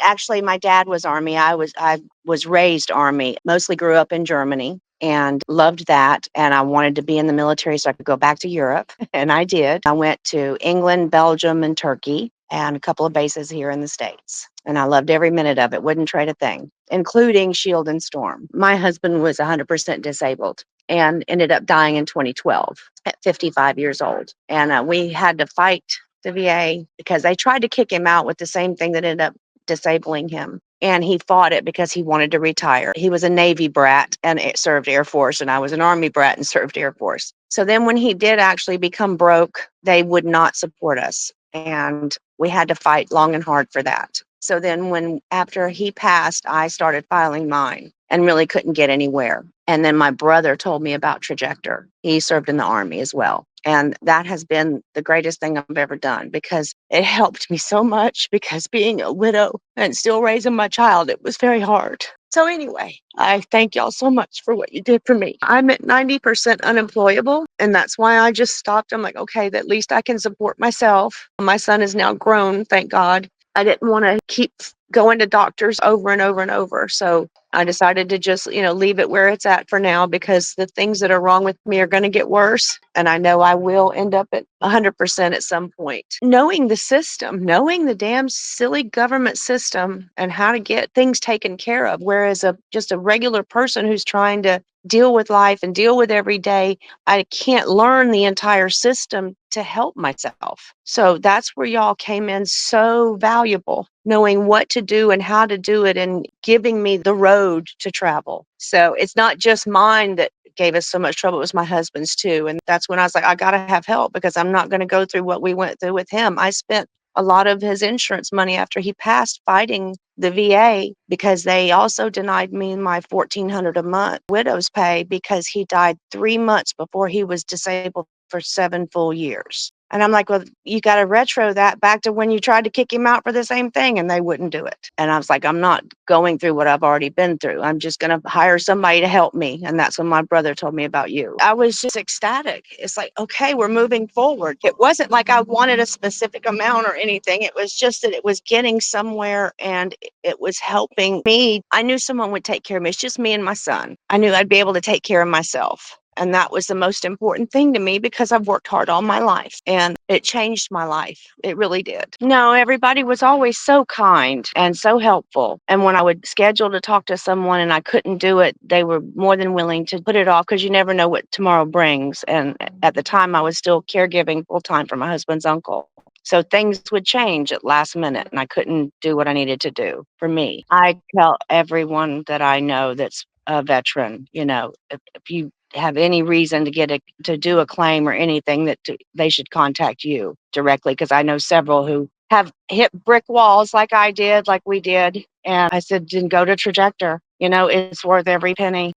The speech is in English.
Actually, my dad was Army. I was raised Army, mostly grew up in Germany and loved that. And I wanted to be in the military so I could go back to Europe. And I did. I went to England, Belgium, and Turkey, and a couple of bases here in the States. And I loved every minute of it, wouldn't trade a thing, including Shield and Storm. My husband was 100% disabled and ended up dying in 2012 at 55 years old. And we had to fight the VA because they tried to kick him out with the same thing that ended up disabling him. And he fought it because he wanted to retire. He was a Navy brat and served Air Force, and I was an Army brat and served Air Force. So then when he did actually become broke, they would not support us. And we had to fight long and hard for that. So then after he passed, I started filing mine and really couldn't get anywhere. And then my brother told me about Trajector. He served in the Army as well. And that has been the greatest thing I've ever done because it helped me so much, because being a widow and still raising my child, it was very hard. So anyway, I thank y'all so much for what you did for me. I'm at 90% unemployable, and that's why I just stopped. I'm like, okay, at least I can support myself. My son is now grown, thank God. I didn't want to keep going to doctors over and over and over. So I decided to just, leave it where it's at for now, because the things that are wrong with me are going to get worse. And I know I will end up at 100% at some point. Knowing the system, knowing the damn silly government system and how to get things taken care of. Whereas just a regular person who's trying to deal with life and deal with every day, I can't learn the entire system to help myself. So that's where y'all came in so valuable, knowing what to do and how to do it and giving me the road to travel. So it's not just mine that gave us so much trouble, it was my husband's too. And that's when I was like, I got to have help, because I'm not going to go through what we went through with him. I spent a lot of his insurance money after he passed fighting the VA, because they also denied me my $1,400 a month widow's pay because he died 3 months before he was disabled for 7 full years. And I'm like, well, you got to retro that back to when you tried to kick him out for the same thing, and they wouldn't do it. And I was like, I'm not going through what I've already been through. I'm just going to hire somebody to help me. And that's when my brother told me about you. I was just ecstatic. It's like, okay, we're moving forward. It wasn't like I wanted a specific amount or anything. It was just that it was getting somewhere and it was helping me. I knew someone would take care of me. It's just me and my son. I knew I'd be able to take care of myself. And that was the most important thing to me, because I've worked hard all my life and it changed my life. It really did. No, everybody was always so kind and so helpful. And when I would schedule to talk to someone and I couldn't do it, they were more than willing to put it off, because you never know what tomorrow brings. And at the time, I was still caregiving full time for my husband's uncle. So things would change at last minute and I couldn't do what I needed to do for me. I tell everyone that I know that's a veteran, if you have any reason to do a claim or anything, they should contact you directly, because I know several who have hit brick walls like I did, like we did. And I said, then go to Trajector. It's worth every penny.